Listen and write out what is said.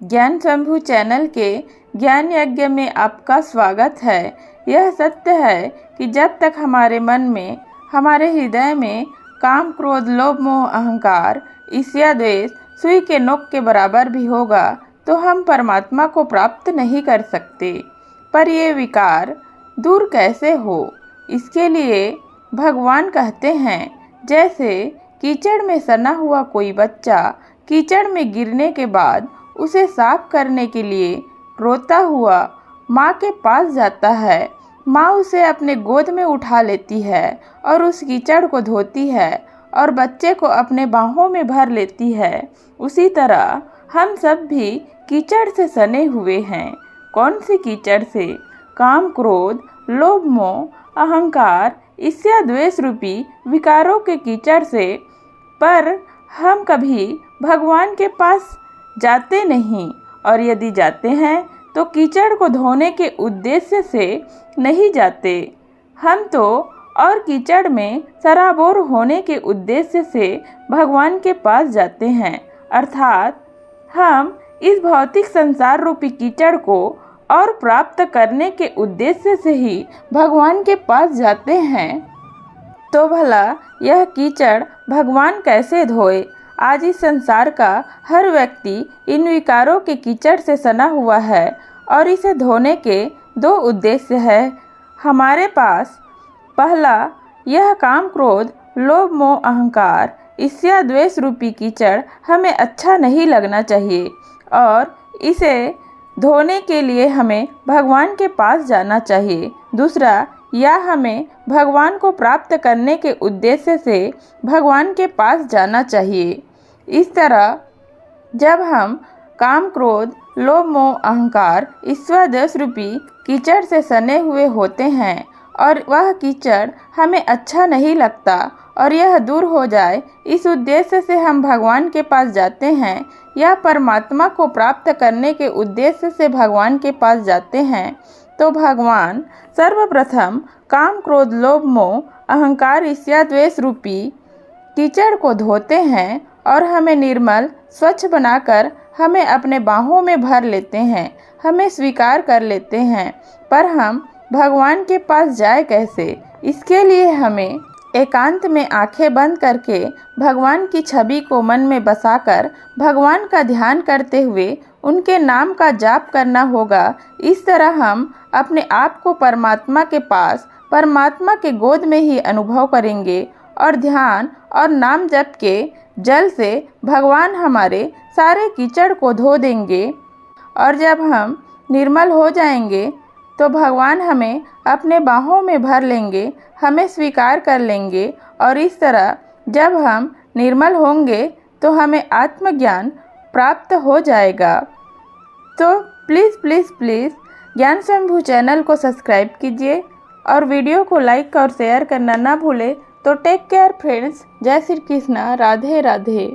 ज्ञान शंभु चैनल के ज्ञान यज्ञ में आपका स्वागत है। यह सत्य है कि जब तक हमारे मन में, हमारे हृदय में काम, क्रोध, लोभ, मोह, अहंकार, ईर्ष्या, द्वेष सुई के नोक के बराबर भी होगा तो हम परमात्मा को प्राप्त नहीं कर सकते। पर ये विकार दूर कैसे हो, इसके लिए भगवान कहते हैं, जैसे कीचड़ में सना हुआ कोई बच्चा कीचड़ में गिरने के बाद उसे साफ करने के लिए रोता हुआ माँ के पास जाता है। माँ उसे अपने गोद में उठा लेती है और उस कीचड़ को धोती है और बच्चे को अपने बाहों में भर लेती है। उसी तरह हम सब भी कीचड़ से सने हुए हैं। कौन सी कीचड़ से? काम, क्रोध, लोभ, मोह, अहंकार, ईर्ष्या, द्वेष रूपी विकारों के कीचड़ से। पर हम कभी भगवान के पास जाते नहीं, और यदि जाते हैं तो कीचड़ को धोने के उद्देश्य से नहीं जाते। हम तो और कीचड़ में सराबोर होने के उद्देश्य से भगवान के पास जाते हैं। अर्थात हम इस भौतिक संसार रूपी कीचड़ को और प्राप्त करने के उद्देश्य से ही भगवान के पास जाते हैं। तो भला यह कीचड़ भगवान कैसे धोए? आज इस संसार का हर व्यक्ति इन विकारों के कीचड़ से सना हुआ है और इसे धोने के दो उद्देश्य है हमारे पास। पहला, यह काम, क्रोध, लोभ, मोह, अहंकार, ईर्ष्या, द्वेष रूपी कीचड़ हमें अच्छा नहीं लगना चाहिए और इसे धोने के लिए हमें भगवान के पास जाना चाहिए। दूसरा, या हमें भगवान को प्राप्त करने के उद्देश्य से भगवान के पास जाना चाहिए। इस तरह जब हम काम, क्रोध, लोभ, मोह, अहंकार, ईर्ष्या, द्वेष रूपी कीचड़ से सने हुए होते हैं और वह कीचड़ हमें अच्छा नहीं लगता और यह दूर हो जाए, इस उद्देश्य से हम भगवान के पास जाते हैं या परमात्मा को प्राप्त करने के उद्देश्य से भगवान के पास जाते हैं, तो भगवान सर्वप्रथम काम, क्रोध, लोभ, मोह, अहंकार, ईर्ष्या, द्वेष रूपी कीचड़ को धोते हैं और हमें निर्मल, स्वच्छ बनाकर हमें अपने बाहों में भर लेते हैं, हमें स्वीकार कर लेते हैं। पर हम भगवान के पास जाए कैसे? इसके लिए हमें एकांत में आंखें बंद करके भगवान की छवि को मन में बसाकर भगवान का ध्यान करते हुए उनके नाम का जाप करना होगा। इस तरह हम अपने आप को परमात्मा के पास, परमात्मा के गोद में ही अनुभव करेंगे और ध्यान और नाम जप के जल से भगवान हमारे सारे कीचड़ को धो देंगे और जब हम निर्मल हो जाएंगे तो भगवान हमें अपने बाहों में भर लेंगे, हमें स्वीकार कर लेंगे और इस तरह जब हम निर्मल होंगे तो हमें आत्मज्ञान प्राप्त हो जाएगा। तो प्लीज़ प्लीज़ प्लीज़ ज्ञान शंभु चैनल को सब्सक्राइब कीजिए और वीडियो को लाइक और शेयर करना ना भूलें। तो टेक केयर फ्रेंड्स। जय श्री कृष्णा। राधे राधे।